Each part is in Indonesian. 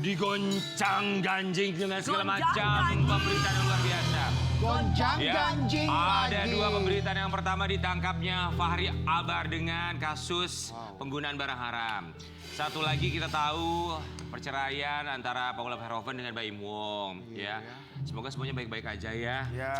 digoncang ganjing dengan segala macam pemberitaan yang luar biasa. Goncang ganjing Ada lagi. dua pemberitaan. Yang pertama ditangkapnya Fahri Albar dengan kasus penggunaan barang haram. Satu lagi kita tahu perceraian antara Paula Verhoeven dengan Baim Wong. Ya, semoga semuanya baik-baik aja ya. Ya,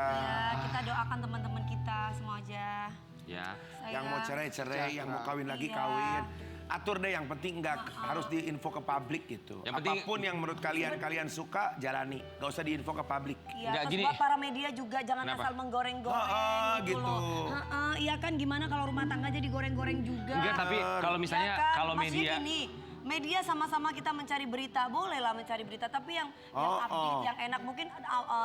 kita doakan teman-teman kita semua aja. Ya. Saya- Yang mau cerai-cerai, yang mau kawin lagi kawin. Atur deh, yang penting nggak harus diinfo ke publik gitu. Yang penting- Apapun yang menurut kalian suka, jalani. Nggak usah diinfo ke publik. Iya, Nggak, terus gini. buat para media juga jangan Kenapa? asal menggoreng-goreng gitu gitu. loh. Iya kan, gimana kalau rumah tangga jadi goreng-goreng juga? Enggak, tapi kalau misalnya Iya kan? kalau Maksudnya media gini, media sama-sama kita mencari berita, bolehlah mencari berita, tapi yang update, yang enak mungkin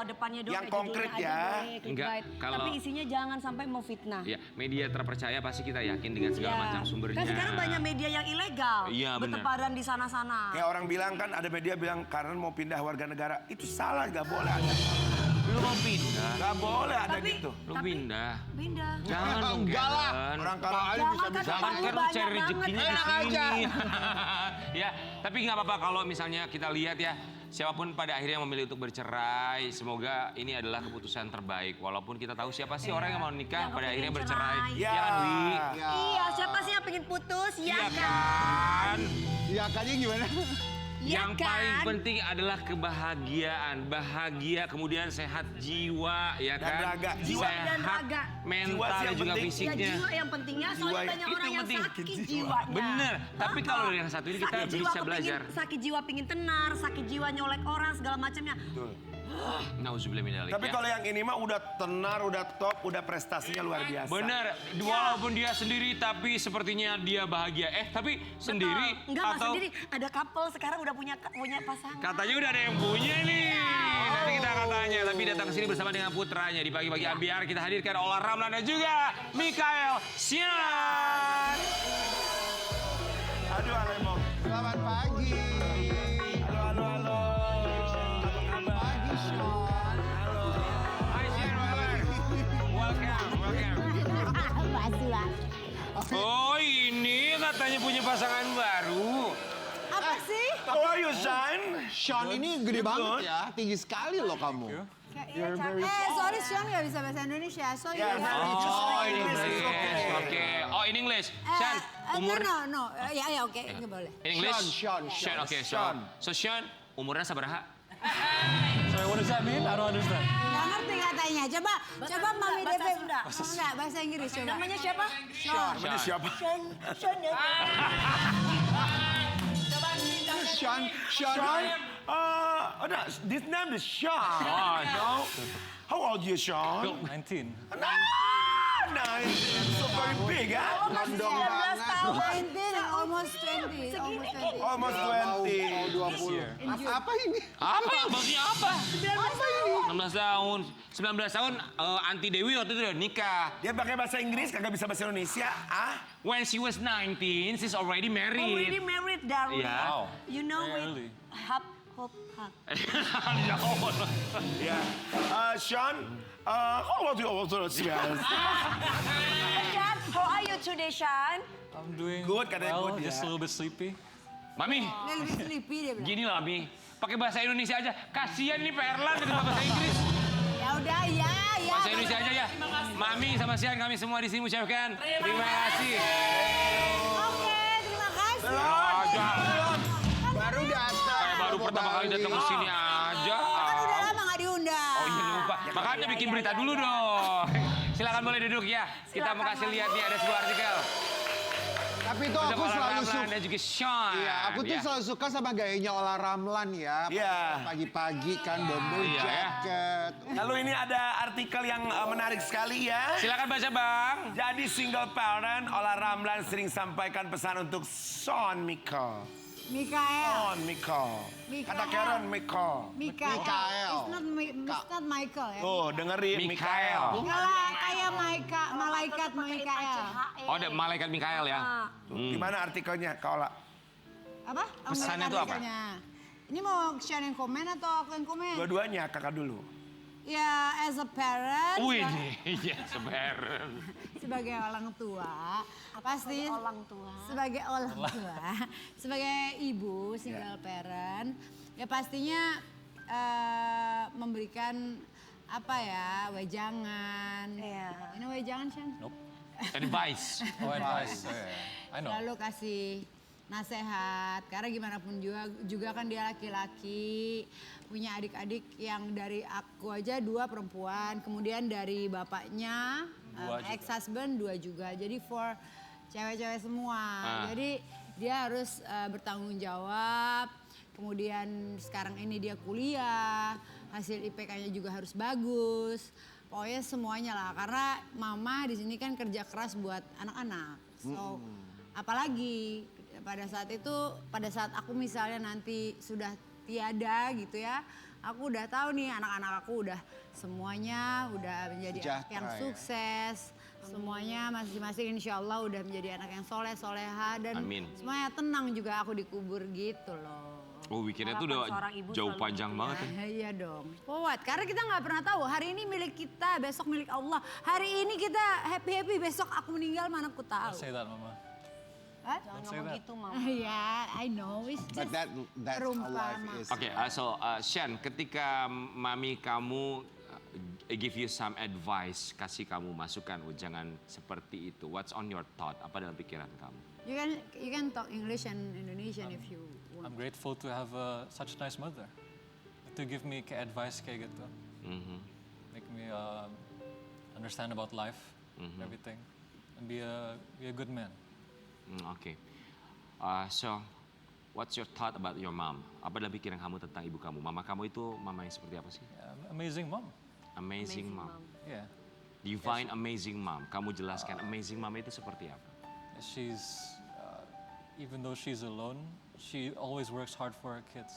depannya doang Yang kayak konkret judulnya ya. aja boleh, Enggak, clickbait. kalau- Tapi isinya jangan sampai memfitnah. ya, media terpercaya pasti kita yakin dengan segala Iya. macam sumbernya. Kan sekarang banyak media yang ilegal, Iya, benar. bertebaran di sana-sana. Kayak orang bilang kan, ada media bilang karena mau pindah warga negara. Itu salah, nggak boleh ada. Lu mau pindah? Nggak boleh ada Tapi- gitu. Lu pindah. Pindah. Jangan dong, Enggak lah. Galen. Orang kalau Jangan kan Jangan temanmu kan lu banyak cari rezekinya banget. di Enak aja. sini. Ya, tapi nggak apa-apa kalau misalnya kita lihat ya, siapapun pada akhirnya memilih untuk bercerai, semoga ini adalah keputusan terbaik. Walaupun kita tahu siapa sih orang yang mau nikah Yang pada akhirnya kepingin bercerai. cerai. Ya kan, Wi? Ya. Iya, siapa sih yang pengen putus? Iya Ya kan? Ya kayaknya gimana? Ya Yang kan? paling penting adalah kebahagiaan, bahagia, kemudian sehat jiwa, ya Dan kan? raga. Jiwa dan Sehat raga. Jiwa mental sih dan yang juga penting. Ya fisiknya. jiwa yang pentingnya, soalnya Jiwa banyak itu orang yang yang penting. sakit jiwanya. Bener, tapi kalau dari yang satu ini kita Sakit jiwa bisa kepingin- belajar. Sakit jiwa pingin tenar, sakit jiwa nyolek orang, segala macamnya. Betul. Nauzubillah min dzalik, Tapi ya. kalau yang ini mah udah tenar, udah top, udah prestasinya luar biasa. Bener, walaupun dia sendiri tapi sepertinya dia bahagia. Tapi sendiri Enggak, nggak atau sendiri. Ada couple sekarang udah punya pasangan. katanya udah ada yang punya nih. Nanti kita katanya, tapi datang ke sini bersama dengan putranya di pagi-pagi ambiar kita hadirkan Ola Ramlan dan juga Mikael Sian. Aduh, Alemong. Selamat pagi. Halo, halo, halo. Pagi, Sean. Hai Sian, apa kabar? Welcome. Oh ini katanya punya pasangan baru. Apa sih? How are you, Sean? Sean ini gede banget ya, tinggi sekali loh kamu. Sorry Sean nggak bisa bahasa Indonesia. So Ya, you very have- just Oh, in in English. English. Oke. Oh, in English. Sian, umur No. Ya oke, nggak boleh. in English. Sean. Sean, oke, Sean. Sean. So Sean, umurnya sabaraha? Sorry, what does that mean? I don't understand. Nggak ngerti katanya. Coba Mami Bahasa Devi. Sunda. Enggak, bahasa Inggris coba. Namanya siapa? Namanya siapa? Sean ya. Sean. Sean? Oh, no, this name is Sean. Oh, No? How old you, Sean? 19. Nice. So very big, huh? Gondong banget. 19, almost 20. Almost 20. Almost Mau 20. 20. Apa ini? apa ya? Maksudnya apa? 16 tahun. 19 tahun Anti Dewi waktu itu udah nikah. Dia pakai bahasa Inggris, kagak bisa bahasa Indonesia. Ah? When she was 19, she's already married. Already married, darling. Yeah. Wow. You know Very with early. hop. Yeah. Sean, how old are you also, to be honest? Sean, how are you today, Sean? I'm doing Good, katanya well, good, just ya. a little bit sleepy. Mami, Lebih sleepy dia bilang. gini lah Mami. Pakai bahasa Indonesia aja. Kasian nih Pak Erlan dengan bahasa Inggris. Ya udah, ya. Bahasa Indonesia aja ya. Mami sama Sian kami semua di sini mengucapkan terima kasih. Oke, terima kasih. Aja. Baru datang. Kayak baru pertama kali datang ke sini aja. Kan udah lama nggak diundang. Oh iya lupa. Makanya bikin berita dulu dong. Silakan boleh duduk ya. Kita mau kasih lihat nih ada sebuah artikel. Tapi itu aku Ola selalu Ramlan suka. dan juga Sean. Iya, aku tuh Ya. selalu suka sama gayanya Ola Ramlan ya. Iya. Pagi-pagi kan bomber Iya, ya. jacket. Lalu ini ada artikel yang menarik sekali ya. Silakan baca Bang. Jadi single parent, Ola Ramlan sering sampaikan pesan untuk Sean Mikael. Mikael. Sean Mikael. Mikael. Kata Karen Mikael. Mikael. Mikael. It's not Michael ya. Tuh, dengerin Mikael. Mikael. Enggak lah, kayak malaikat Mikael. Oh ada malaikat Mikael ya. Gimana artikelnya, Kak Ola? Apa? Pesannya Enggak, tuh apa? artikelnya. Ini mau share yang komen atau aku yang komen? Dua-duanya, kakak dulu. Ya, as a parent, Wih nih, ya seberen. sebagai orang tua, pasti Orang tua. sebagai orang tua, sebagai ibu single parent, Ya pastinya memberikan apa ya, wejangan. Iya. Ini wejangan, Shan? Nope. Advice. Oh, advice. Oh, yeah. I know. Lalu kasih nasehat, karena gimana pun juga kan dia laki-laki, punya adik-adik yang dari aku aja 2 perempuan, kemudian dari bapaknya, 2 juga. ex-husband 2 juga, jadi for cewek-cewek semua. Jadi dia harus bertanggung jawab, kemudian sekarang ini dia kuliah, hasil IPK-nya juga harus bagus. Pokoknya semuanya lah, karena mama di sini kan kerja keras buat anak-anak. So, apalagi pada saat aku misalnya nanti sudah tiada gitu ya, aku udah tahu nih anak-anak aku udah semuanya udah menjadi anak Sejahtera yang ya. sukses. Semuanya masing-masing insya Allah udah menjadi anak yang soleh, soleha dan Amin. semuanya tenang juga aku dikubur gitu loh. Oh, weekendnya tuh Harapan udah seorang ibu jauh selalu panjang gitu banget ya. ya. Iya dong. Forward, karena kita nggak pernah tahu hari ini milik kita, besok milik Allah. Hari ini kita happy-happy, besok aku meninggal mana aku tahu. Don't say that, Mama. Hah? Jangan say ngomong that. gitu, Mama. Iya, I know. It's But just that's how life perumpama. is. Oke, Shan, ketika mami kamu give you some advice, kasih kamu masukan, jangan seperti itu. What's on your thought? Apa dalam pikiran kamu? You can talk English and Indonesian if you want. I'm grateful to have such a nice mother. To give me kayak advice kayak gitu. Make me understand about life, everything. And be a good man. Oke. So, what's your thought about your mom? Apa dalam pikiran kamu tentang ibu kamu? Mama kamu itu mama yang seperti apa sih? Amazing mom. Amazing mom. Yeah. Divine amazing mom. Kamu jelaskan amazing mom itu seperti apa? She's, even though she's alone, she always works hard for her kids.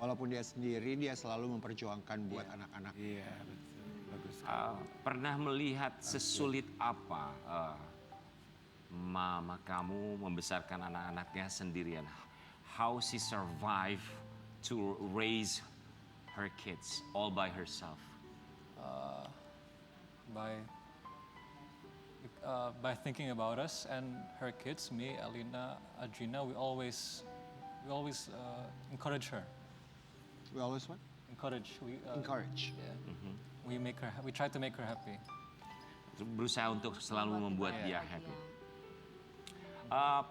Walaupun dia sendiri, dia selalu memperjuangkan buat anak-anak. Iya, betul. Bagus. Pernah melihat sesulit apa mama kamu membesarkan anak-anaknya sendirian? How she survive to raise her kids all by herself? By thinking about us and her kids, me, Alina, Adrina, we always encourage her. We always what? Encourage. Encourage. Yeah. We try to make her happy. Berusaha untuk selalu membuat dia happy.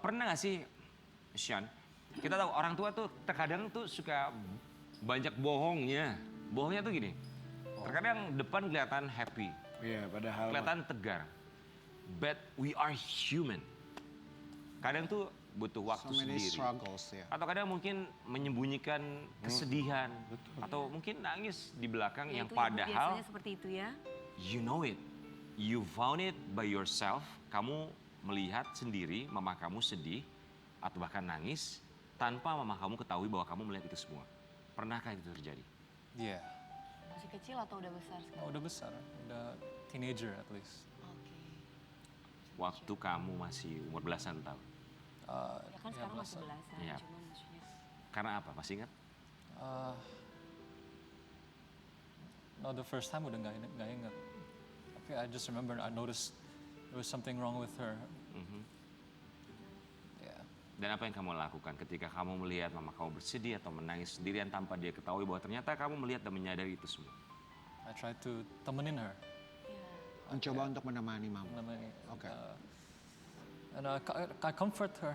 Pernah nggak sih, Shan? Kita tahu orang tua tuh terkadang tuh suka banyak bohongnya. Bohongnya tuh gini. Terkadang depan kelihatan happy, Iya, padahal kelihatan tegar. But we are human. Kadang tuh butuh waktu So many sendiri. struggles ya. Atau kadang mungkin menyembunyikan kesedihan. Atau mungkin nangis di belakang Ya, yang itu ibu padahal biasanya seperti itu ya. you know it. You found it by yourself. Kamu melihat sendiri mama kamu sedih atau bahkan nangis tanpa mama kamu ketahui bahwa kamu melihat itu semua. Pernahkah itu terjadi? Yeah. Masih kecil atau udah besar sekarang? Oh, udah besar, udah teenager at least. Oke. Waktu kamu masih umur belasan tahun. Ya kan sekarang masih belasan. belasan, Iya. cuman maksudnya. Karena apa? Masih ingat? No, the first time udah nggak ingat. Tapi I just remember I noticed there was something wrong with her. Yeah. Dan apa yang kamu lakukan ketika kamu melihat mama kamu bersedih atau menangis sendirian tanpa dia ketahui bahwa ternyata kamu melihat dan menyadari itu semua? I tried to temenin her. Mencoba untuk menemani mama. Namanya, Oke. and I comfort her.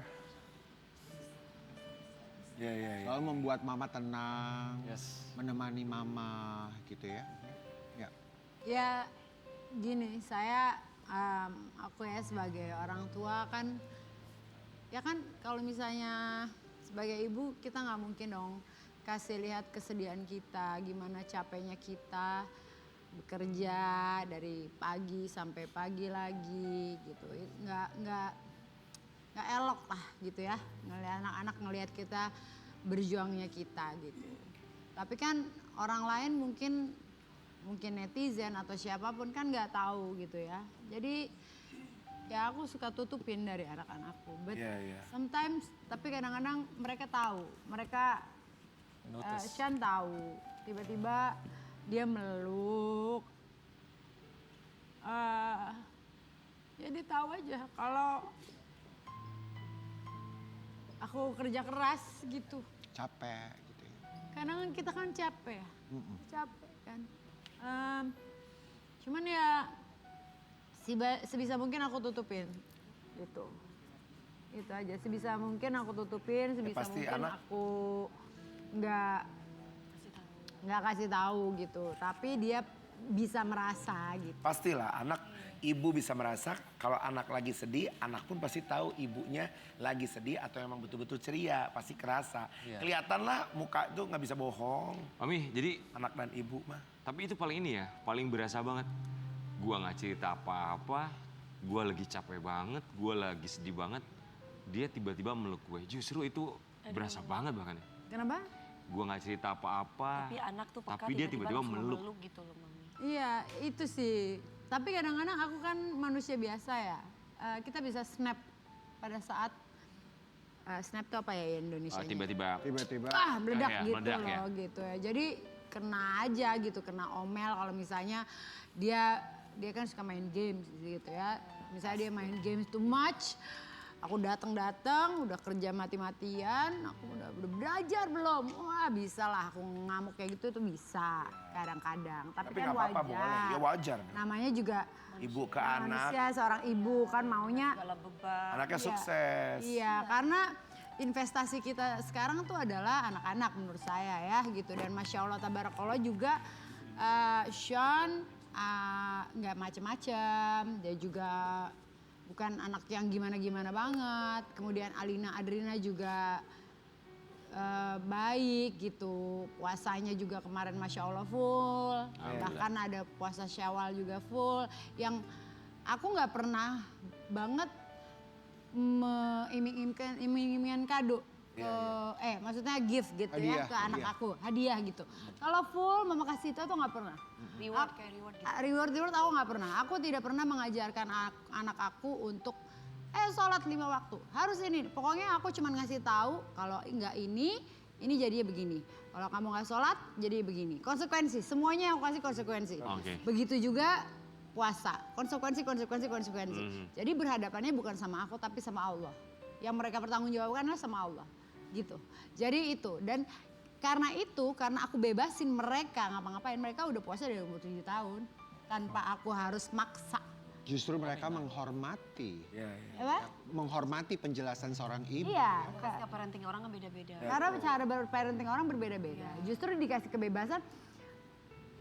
Iya, iya, iya. Lalu membuat mama tenang, Yes. menemani mama gitu ya. Ya. Ya gini, aku ya sebagai orang tua kan, ya kan kalau misalnya sebagai ibu kita nggak mungkin dong kasih lihat kesedihan kita, gimana capeknya kita bekerja dari pagi sampai pagi lagi gitu. Nggak elok lah gitu ya, ngelihat anak-anak ngelihat kita berjuangnya kita gitu. Tapi kan orang lain mungkin netizen atau siapapun kan nggak tahu gitu ya. Jadi ya aku suka tutupin dari anak-anakku. But Iya, iya. sometimes, tapi kadang-kadang mereka tahu. Mereka Notice. Shan tahu. Tiba-tiba dia meluk. Ya dia tahu aja kalau aku kerja keras gitu. Capek gitu ya. kadang kita kan capek ya. Capek kan. Cuman ya sebisa mungkin aku tutupin gitu. Itu aja, sebisa mungkin aku tutupin, sebisa pasti mungkin anak- aku nggak kasih tahu gitu. Tapi dia bisa merasa gitu. Pastilah anak, ibu bisa merasa kalau anak lagi sedih, anak pun pasti tahu ibunya lagi sedih atau emang betul-betul ceria, pasti kerasa. Iya. Kelihatan lah muka itu nggak bisa bohong, Mami, jadi anak dan ibu mah. tapi itu paling ini ya, paling berasa banget. Gua nggak cerita apa-apa, gua lagi capek banget, gua lagi sedih banget. Dia tiba-tiba meluk gue. Justru itu berasa banget bahkan. Kenapa? Gua nggak cerita apa-apa. Tapi anak tuh peka Tapi dia tiba-tiba langsung meluk. gitu loh Mami. Iya, itu sih. Tapi kadang-kadang aku kan manusia biasa ya. Kita bisa snap pada saat snap itu apa ya Indonesia? Tiba-tiba. Tiba-tiba. Meledak Ya, gitu meledak ya. loh gitu ya. Jadi kena aja gitu, kena omel kalau misalnya dia kan suka main games gitu ya. Misalnya dia main games too much, aku datang udah kerja mati-matian, aku udah belajar belum? Wah bisa lah aku ngamuk kayak gitu tuh bisa kadang-kadang. Tapi kan nggak apa-apa, boleh. wajar. Ya wajar. Namanya juga Ibu ke anak, manusia, seorang ibu kan maunya Segala beban. anaknya Iya. sukses. Iya, karena investasi kita sekarang tuh adalah anak-anak menurut saya ya gitu. Dan Masya Allah tabarakallah juga Sean nggak macem-macem. Dia juga bukan anak yang gimana-gimana banget. Kemudian Alina Adrina juga baik gitu. Puasanya juga kemarin Masya Allah full. Bahkan ada puasa Syawal juga full. Yang aku nggak pernah banget iming-imingan kado ke maksudnya gift gitu Hadiah, ya ke anak hadiah. aku, hadiah gitu. Kalau full mama kasih itu tuh nggak pernah. Reward kayak reward gitu. Reward aku nggak pernah. Aku tidak pernah mengajarkan anak aku untuk sholat 5 waktu. Harus ini. Pokoknya aku cuma ngasih tahu kalau enggak ini jadinya begini. Kalau kamu nggak sholat jadi begini. Konsekuensi. Semuanya aku kasih konsekuensi. Oke. Begitu juga puasa. Konsekuensi. Jadi berhadapannya bukan sama aku tapi sama Allah. Yang mereka pertanggungjawabkan sama Allah. Gitu. Jadi itu. Dan karena aku bebasin mereka ngapa-ngapain. Mereka udah puasa dari umur 7 tahun. Tanpa aku harus maksa. Justru mereka menghormati. Iya. Apa? Menghormati penjelasan seorang ibu. Iya. Setiap parenting orang kan beda-beda. Karena cara parenting orang berbeda-beda. Justru dikasih kebebasan,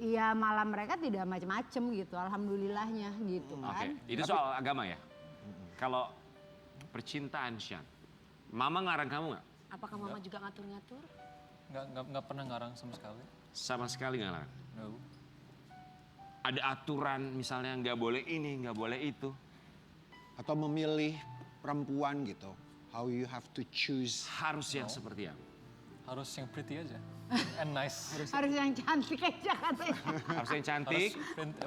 ya malah mereka tidak macem-macem gitu. Alhamdulillahnya gitu Oke, kan. itu soal agama ya. Kalau percintaan Shan, Mama ngarang kamu nggak? Apakah mama juga ngatur-ngatur? Nggak pernah ngarang sama sekali. Sama sekali nggak larang. No. Ada aturan misalnya nggak boleh ini, nggak boleh itu. Atau memilih perempuan gitu. How you have to choose. Harus yang seperti apa? Harus yang pretty aja. And nice. Harus yang cantik aja katanya. Harus yang cantik.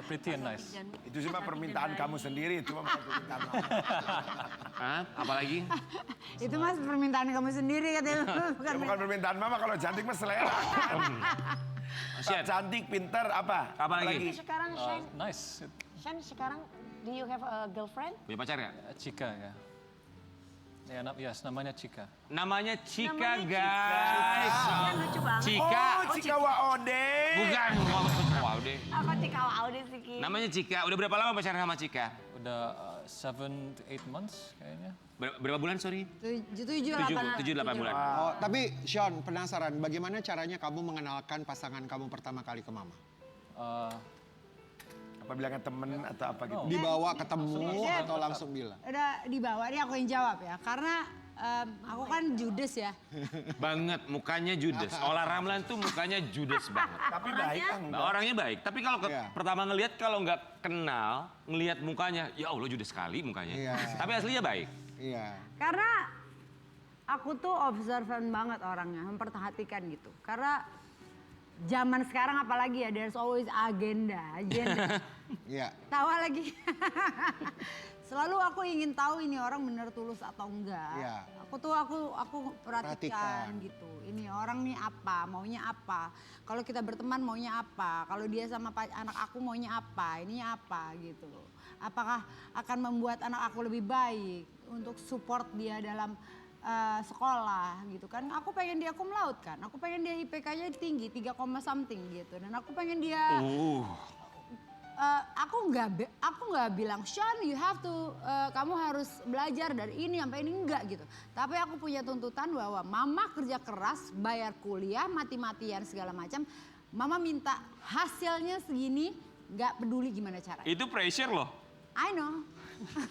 Pretty and nice. Itu cuma permintaan kamu sendiri, itu mah bukan permintaan mama. Hah? Apalagi? Itu mas permintaan kamu sendiri katanya. Ya, bukan permintaan mama, kalau cantik mah selera. Shan, Cantik, pintar, apa? Apa lagi? Sekarang Nice. Shan sekarang do you have a girlfriend? Punya pacar nggak? Chica ya. Ya, yes, namanya Chica. Namanya Cika, Namanya guys. Kan lucu banget. Cika. Oh, Cika Waode. Bukan. Wow deh. Apa Cika wow deh sih Ki? Namanya Cika. Udah berapa lama pacaran sama Cika? Udah 7 to 8 months kayaknya. Berapa bulan, sorry? 7-8 bulan. Oh, tapi Sean penasaran bagaimana caranya kamu mengenalkan pasangan kamu pertama kali ke mama? Uh, Apa bilangnya temen atau apa gitu? Dibawa ketemu atau langsung bilang? Udah dibawa, ini aku yang jawab ya. Karena aku kan judes ya. Banget, mukanya judes. Olah Ramlan tuh mukanya judes banget. Tapi baik kan? Nah, orangnya baik, tapi kalau Iya. pertama ngelihat kalau nggak kenal, ngelihat mukanya, ya Allah judes sekali mukanya. Iya. Tapi aslinya baik. Iya. Karena aku tuh observant banget orangnya, memperhatikan gitu. Karena zaman sekarang apalagi ya, there's always agenda. Iya. Tawa lagi. Selalu aku ingin tahu ini orang benar tulus atau enggak. Iya. Aku perhatikan gitu. Ini orang nih apa, maunya apa. Kalau kita berteman maunya apa. Kalau dia sama anak aku maunya apa, ininya apa gitu. Apakah akan membuat anak aku lebih baik untuk support dia dalam sekolah gitu kan. Aku pengen dia cum laude kan. Aku pengen dia IPK-nya tinggi 3, something gitu. Dan aku pengen dia aku nggak bilang Sean you have to kamu harus belajar dari ini sampai ini, enggak gitu. Tapi aku punya tuntutan bahwa mama kerja keras, bayar kuliah, mati-matian segala macam. Mama minta hasilnya segini, nggak peduli gimana caranya. Itu pressure loh. I know.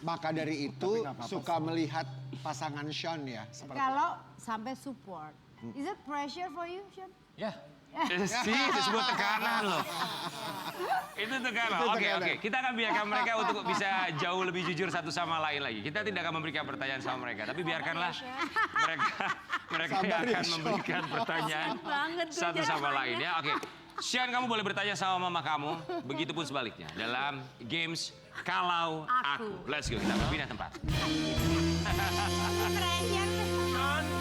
Maka dari itu suka melihat pasangan Sean ya. Seperti Kalau sampai support. Is it pressure for you, Sean? Yeah. Sih, itu sebuah tekanan loh. Itu tekanan. Oke. Kita akan biarkan mereka untuk bisa jauh lebih jujur satu sama lain lagi. Kita tidak akan memberikan pertanyaan sama mereka, tapi biarkanlah mereka yang akan memberikan pertanyaan satu sama lain ya. Oke. Sean, kamu boleh bertanya sama mama kamu, begitupun sebaliknya dalam games Kalau Aku. Let's go, kita pindah tempat.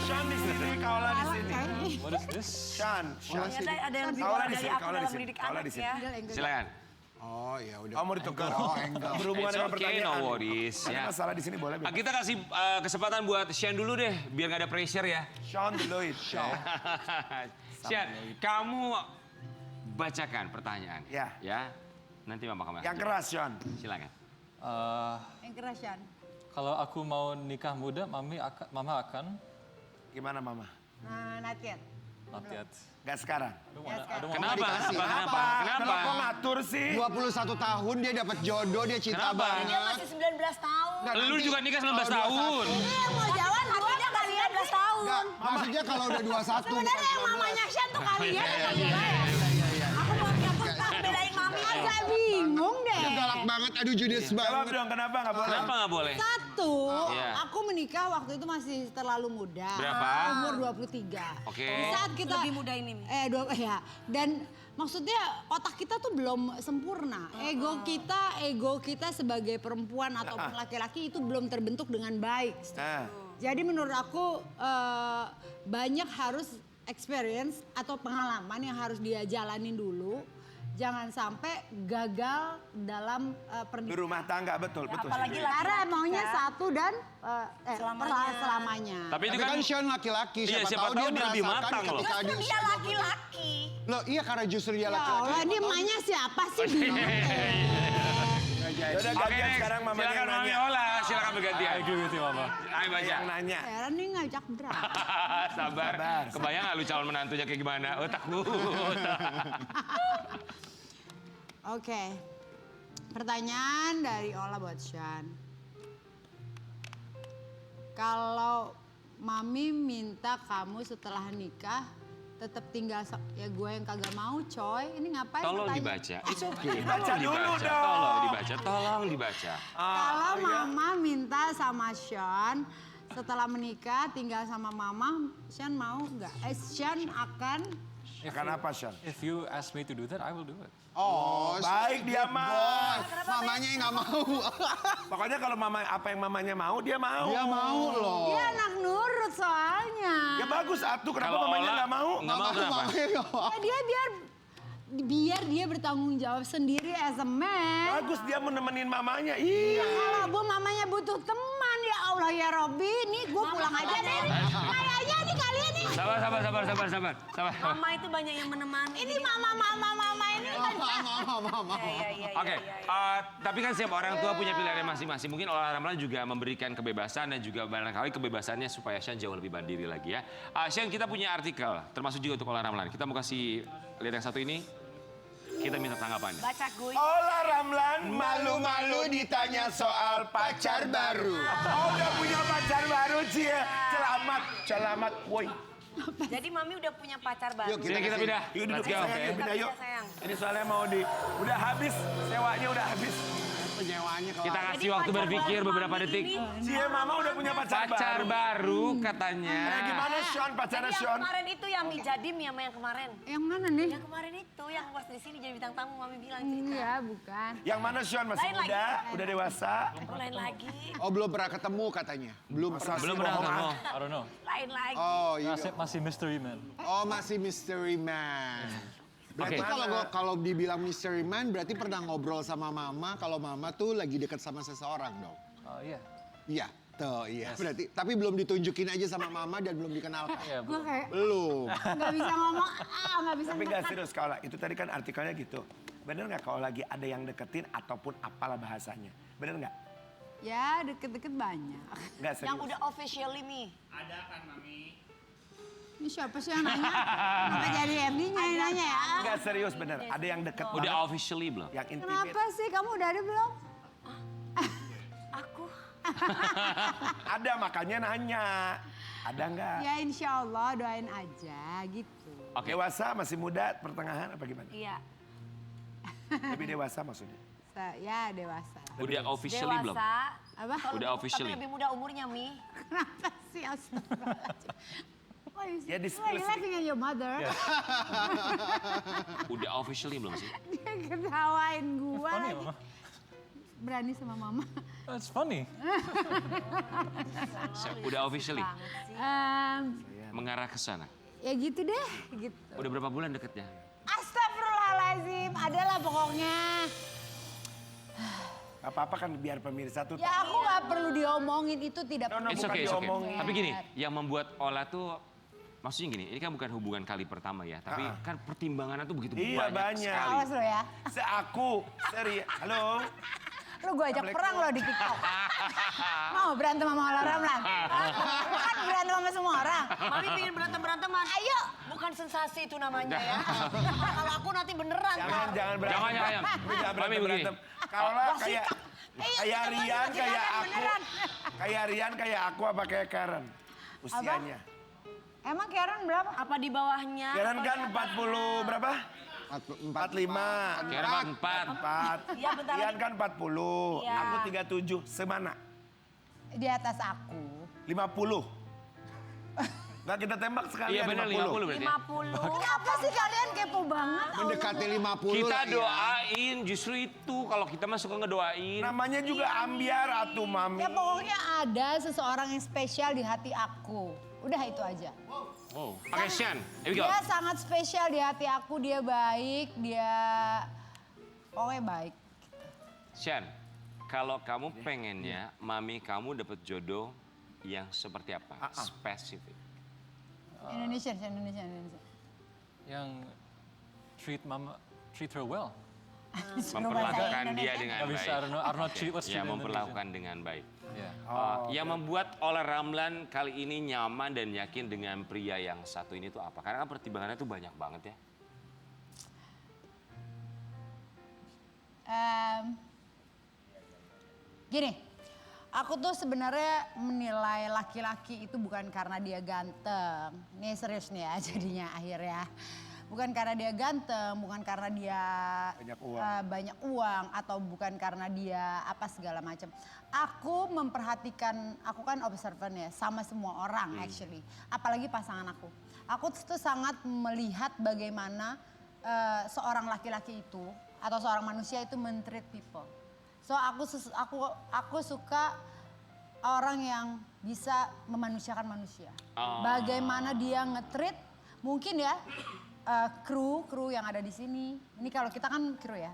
Sean di sini, Kaula di sini. What is this? Sean. Ternyata ada yang lebih Kaula luar di dari sini, aku Kaula di dalam sini, mendidik Kaula anak di sini. ya. Silakan. Oh ya udah. Kamu mau ditukar. Oh enggak. Berhubungan It's dengan okay, pertanyaan. no worries, Ada ya. masalah di sini boleh. bebas. Kita kasih kesempatan buat Sean dulu deh, biar gak ada pressure ya. Sean Deloitte. Sean, kamu bacakan pertanyaan. Ya. Nanti mama kamu. Yang keras, Sean. Silakan. Yang keras, Sean. Kalau aku mau nikah muda, mama akan Gimana, Mama? Not yet. not yet. Gak sekarang. I don't wanna Kenapa? dikasih. Kenapa? Kalau kok ngatur sih? 21 tahun dia dapat jodoh, dia cinta Kenapa? Dia banget. masih 19 tahun. Nah, Lu nanti juga nikah 19 kalau tahun. 21, Ini yang mau jawab dua Dia masih 19 tahun. Enggak, maksudnya kalau udah 21 Sebenarnya yang mamanya Sean tuh kalian yang gimana? Aku mau belain mami. Agak bingung deh. galak banget, aduh judes Jawab banget. dong, kenapa nggak boleh? Kenapa nggak boleh? Satu, Iya. aku menikah waktu itu masih terlalu muda. Berapa? Umur 23. Oke. Di saat kita Lebih muda ini, Mi. ya. Dan maksudnya otak kita tuh belum sempurna. Ego kita sebagai perempuan ataupun laki-laki itu belum terbentuk dengan baik. Nah, Jadi menurut aku banyak harus experience atau pengalaman yang harus dia jalanin dulu. Jangan sampai gagal dalam di pernikahan. rumah tangga, betul. Apalagi Karena maunya ya. satu dan Selamanya. selamanya. Tapi itu Tapi kan kan Sean laki-laki, Iya, siapa tahu dia lebih merasakan matang loh. ketika Justru dia laki-laki. Loh iya karena justru dia Ya laki-laki. Allah, ini emaknya siapa sih? bingung deh. Udah Oke, gantian next. sekarang mamanya Silakan yang Mami nanya. Ola, silakan bergantian. I agree with you, Mama. Ayo baca. Yang nanya. Heran nih ngajak drama. Sabar. Sabar. Kebayang gak lu calon menantunya kayak gimana? Oh takut. Oke. Pertanyaan dari Ola buat Sean. Kalau Mami minta kamu setelah nikah tetap tinggal ya gue yang kagak mau coy. Ini ngapain Tolong pertanyaan? dibaca. Baca dulu dong. Tolong dibaca. Kalau Mama minta sama Sean setelah menikah tinggal sama Mama, Sean mau nggak? Sean akan Akan apa, Sean? If you ask me to do that, I will do it. Oh, Baik, dia mah. mamanya yang nggak mau. Pokoknya kalau apa yang mamanya mau, dia mau. Dia mau loh. dia anak nurut soalnya. Ya bagus, Atu. Kenapa Kalau mamanya Ola nggak mau? nggak mau kenapa? Mamanya nggak mau. Ya, dia biar dia bertanggung jawab sendiri as a man. Bagus, dia menemenin mamanya. Ya, Iya. kalau bu mamanya butuh teman ya Allah ya Robby, nih gue pulang aja deh. Kayaknya nih kalian nih. Sabar. Mama itu banyak yang menemani. Ini mama ini kan. Mama. Iya. Oke, tapi kan setiap orang tua punya pilihannya masing-masing. Mungkin Ola Ramlan juga memberikan kebebasan dan juga barangkali kebebasannya supaya Sean jauh lebih mandiri lagi ya. Sean, kita punya artikel, termasuk juga untuk Ola Ramlan. Kita mau kasih lihat yang satu ini. Kita minta tanggapannya. Baca gue. Ola Ramlan Malu-malu ditanya soal pacar baru. Oh, udah punya pacar baru, Cie. Selamat, woi. Jadi Mami udah punya pacar baru. Yuk, Sini kita pindah. Yuk duduk Let's go. sayang, yuk pindah yuk. Sayang. Ini soalnya mau udah habis, sewanya udah habis. Penyewanya Kita kalau kasih waktu berpikir beberapa detik. Cie, Mama udah punya pacar Baru katanya. Nah, gimana Sean, pacarnya Yang Sean? kemarin itu yang Mi Jadim ya, sama yang kemarin. Yang mana nih? Yang kemarin itu yang pas di sini jadi bintang tamu Mami bilang cerita. Iya bukan. Yang mana Sean? Masih Lain lagi. muda, udah dewasa. Lain lagi. Oh belum pernah ketemu katanya. Belum pernah. Belum pernah ketemu. I don't know. Lain lagi. Oh iya. Masih mystery man. Oh masih mystery man. Berarti Oke. kalau dibilang mystery man berarti pernah ngobrol sama mama kalau mama tuh lagi deket sama seseorang dong. Yeah. Iya. Tuh, iya. Berarti, tapi belum ditunjukin aja sama mama dan belum dikenalkan. Yeah, Gue kayak Belum. nggak bisa ngomong, nggak bisa Tapi nggak dekat. serius kalau itu tadi kan artikelnya gitu. Bener nggak kalau lagi ada yang deketin ataupun apalah bahasanya? Bener nggak? Ya deket-deket banyak. Nggak serius. Yang udah officially Mi. Ini siapa sih yang nanya? Kenapa jadi FD-nya yang nanya ya? Nggak serius bener. Ada yang deket Udah banget, officially belum? yang intimate. Kenapa sih? Kamu udah ada belum? Aku. Ada makanya nanya. Ada nggak? Ya insya Allah doain aja gitu. Oke. Dewasa, masih muda, pertengahan apa gimana? Iya. Lebih dewasa maksudnya. Ya dewasa. Udah officially belum? Dewasa. Apa? Kalau Udah officially? Tapi lebih muda umurnya Mi. Kenapa sih? Astagfirullahaladzim. Why is Ya, why you di-spill laughing at your mother? Udah officially belum sih? Dia ketawain gua. Funny, lagi. Mama. Berani sama mama. It's funny. Udah officially? Mengarah ke sana. Ya gitu deh, gitu. Udah berapa bulan deketnya? Astagfirullahaladzim, adalah pokoknya. Gak apa-apa kan biar pemirsa tuh. Ya aku nggak perlu diomongin, itu tidak No, perlu. It's bukan okay, it's okay. diomongin. Tapi gini, yang membuat Ola tuh, maksudnya gini, ini kan bukan hubungan kali pertama ya, tapi kan pertimbangannya tuh begitu Iya, banyak banyak. sekali. Awas lo ya. Halo. Lu gue ajak perang lo di TikTok. Mau berantem sama Ola Ramlan? Lu kan berantem sama semua orang. Mami pengen berantem-beranteman. Ayo. Bukan sensasi itu namanya ya. Kalau aku nanti beneran. Jangan berantem. Jangan, jangan. Jangan Mami berantem, begini. berantem. Kalau kayak Rian, kayak aku. beneran. Kayak Rian, kayak aku apa kayak Karen? Usianya. Emang Karen berapa? Apa di bawahnya? Karen kan 40 berapa? 45. Kira kan 4. Iya, bentar Rian lagi. kan 40. Iya. Aku 37. Semana? Di atas aku. 50. Nggak kita tembak sekali Iya benar 50 berarti. 50. Kenapa sih kalian kepo banget? Mendekati 50 Kita lah ya. doain justru itu kalau kita mah suka ngedoain. Namanya juga ambiar atuh mami. Ya pokoknya ada seseorang yang spesial di hati aku. Udah itu aja. Oh, oke Shan, here we go. Dia sangat spesial di hati aku, dia baik, dia pokoknya baik. Shan, kalau kamu pengennya mami kamu dapat jodoh yang seperti apa? Spesifik. Indonesia. Yang treat her well. Memperlakukan dia dengan Gak bisa, I don't baik. know treat what's Ya, treat in memperlakukan dengan baik. Yeah. Yang membuat Ola Ramlan kali ini nyaman dan yakin dengan pria yang satu ini tuh apa? Karena kan pertimbangannya tuh banyak banget ya. Gini, aku tuh sebenarnya menilai laki-laki itu bukan karena dia ganteng. Nih serius nih ya jadinya akhirnya. Bukan karena dia ganteng, bukan karena dia banyak uang atau bukan karena dia apa segala macam. Aku memperhatikan, aku kan observan ya sama semua orang actually. Apalagi pasangan aku. Aku tuh sangat melihat bagaimana seorang laki-laki itu atau seorang manusia itu men-treat people. So aku suka orang yang bisa memanusiakan manusia. Bagaimana dia nge-treat mungkin ya kru yang ada di sini. Ini kalau kita kan kru ya.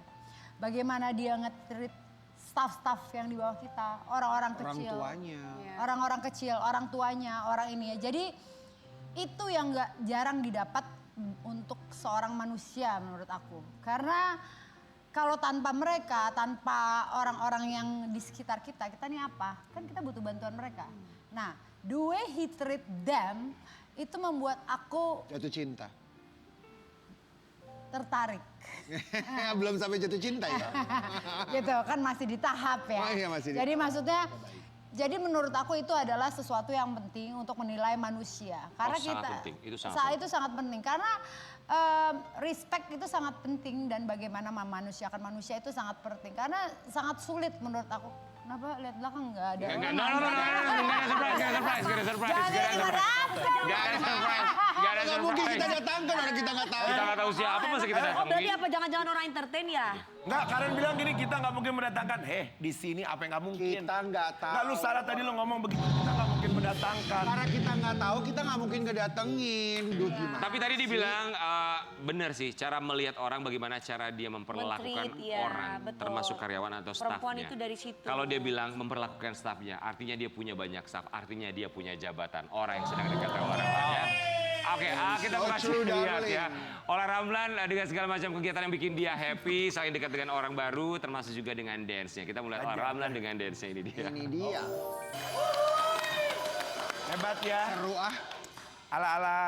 Bagaimana dia nge-treat staff-staff yang di bawah kita, orang-orang kecil. Orang tuanya. Orang-orang kecil, orang tuanya, orang ini ya. Jadi itu yang nggak jarang didapat untuk seorang manusia menurut aku. Karena kalau tanpa mereka, tanpa orang-orang yang di sekitar kita ini apa? Kan kita butuh bantuan mereka. Nah, the way he treat them itu membuat aku Jatuh cinta. tertarik. Belum sampai jatuh cinta ya. Gitu kan masih di tahap ya. Oh iya, masih di Jadi maksudnya jadi menurut aku itu adalah sesuatu yang penting untuk menilai manusia. Karena sangat kita penting. Itu sangat penting. itu sangat penting karena respect itu sangat penting dan bagaimana memanusiakan manusia itu sangat penting karena sangat sulit menurut aku. Kenapa lihat belakang nggak ada? Nggak ada surprise. Nggak mungkin kita datangkan orang kita nggak tahu. Kita nggak tahu siapa masa kita datang. Oh berarti apa jangan-jangan orang entertain ya? Enggak, Karen bilang gini, kita nggak mungkin mendatangkan. Di sini apa yang nggak mungkin? Kita nggak tahu. Nggak, lu salah tadi lu ngomong begitu. Kita nggak mungkin mungkin mendatangkan. Karena kita nggak tahu, kita nggak mungkin kedatengin. Duh, gimana? Tapi tadi dibilang benar sih, cara melihat orang bagaimana cara dia memperlakukan Men-treat, iya, orang, betul. termasuk karyawan atau Perempuan stafnya. itu dari situ. Kalau dia bilang memperlakukan stafnya, artinya dia punya banyak staf, artinya dia punya jabatan. Orang yang sedang dekat dengan orang ya. Oke, kita So masih true, lihat darling. ya. Olah Ramlan dengan segala macam kegiatan yang bikin dia happy, saling dekat dengan orang baru, termasuk juga dengan dance-nya. Kita mulai Olah Ramlan dengan dance-nya ini dia. Ini dia. Hebat ya. Seru ah. Ala-ala.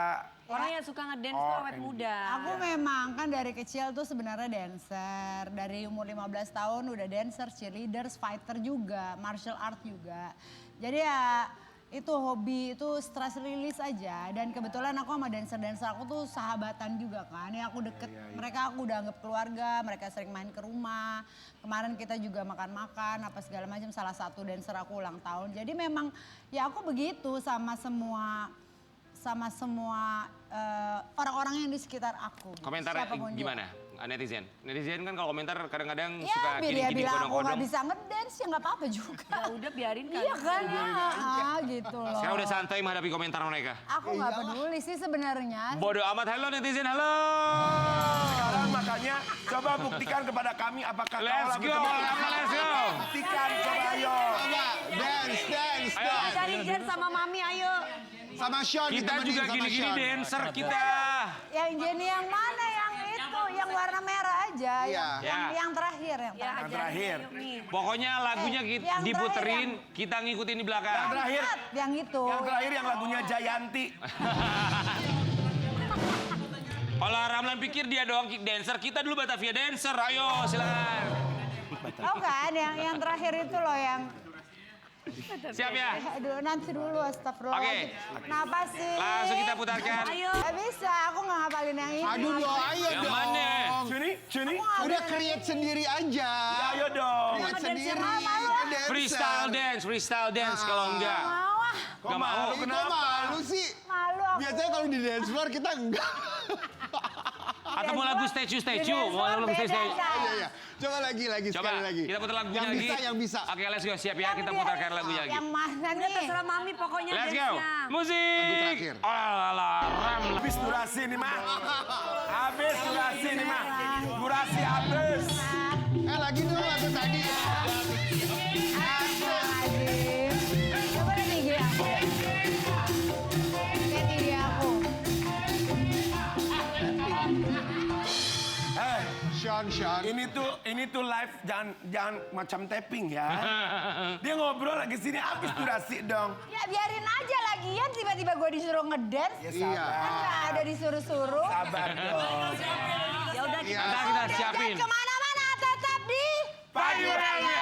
Orang yang suka ngedance tuh awet muda. Aku memang kan dari kecil tuh sebenarnya dancer. Dari umur 15 tahun udah dancer, cheerleaders, fighter juga, martial art juga. Jadi ya itu hobi, itu stress release aja. Dan kebetulan aku sama dancer-dancer aku tuh sahabatan juga kan. Ya aku deket, mereka aku udah anggap keluarga, mereka sering main ke rumah. Kemarin kita juga makan-makan apa segala macam, salah satu dancer aku ulang tahun. Jadi memang ya aku begitu sama semua orang-orang yang di sekitar aku. Komentar Siapapun dia. gimana? Netizen. Netizen kan kalau komentar kadang-kadang Ya suka dia kini-kini bilang aku kodong-kodong. nggak bisa ngedance ya nggak apa-apa juga. Ya udah biarin kan. Iya kan, gitu loh. Sekarang udah santai menghadapi komentar mereka. Aku nggak peduli sih sebenarnya. Bodoh amat. Halo netizen, halo. Sekarang makanya coba buktikan kepada kami apakah kau Let's lagu go, teman. let's go. Buktikan, coba ayo. Coba, dance, dance, Ayo. dance. Cari Jen sama Mami ayo. Sama Sean, Kita juga sama gini-gini Sean. dancer kita. Yang Jenny yang mana yang itu, yang warna merah aja, Iya. yang terakhir yang Ya terakhir. ajarin terakhir. yuk nih. Pokoknya lagunya yang kita diputerin, kita ngikutin di belakang. Yang terakhir, Yang itu. yang terakhir yang lagunya Jayanti. Kalau Ramlan pikir dia doang dancer, kita dulu Batavia dancer. Ayo silakan. Oh kan, yang terakhir itu loh yang. Siap ya? Aduh, nanti dulu astagfirullahaladzim. Oke. Kenapa sih? Langsung kita putarkan. Ayo. Gak bisa, aku gak ngapalin yang ini. Aduh dong, ayo Yang dong. mana? Sini. Udah create sendiri aja. Ya, ayo dong. Create sendiri. malu ah. Dancer. Freestyle dance kalau enggak. Mau ah, Kok Gak mau. malu? Kok Kenapa? malu sih? malu aku. Biasanya kalau di dance floor kita enggak. Atau mau lagu statue? Mau lagu beda, statue? Kak. Iya, iya. Coba lagi, Coba, sekali lagi. kita putar lagunya yang lagi. Yang bisa. Oke, let's go. Siap ya, Yang kita dia- putarkan lagunya lagi. Yang mana Udah nih? terserah Mami pokoknya Let's go. dance-nya. Musik. Lagu terakhir. Alah, Ramlan. Habis durasi nih mah. Habis durasi nih mah. Durasi habis. Lagi dong lagu tadi. Astagfirullahaladzim. Coba lihat gigi aku. Lihat gigi aku. Sean. Ini tuh live jangan macam tapping ya. Dia ngobrol lagi sini habis durasi dong. Ya biarin aja lagian tiba-tiba gue disuruh ngedance. Ya Iya. Kan nggak ada disuruh-suruh. Sabar dong. Ya udah Iya. Ntar kita siapin. Dan kemana-mana tetap di Payung Raya.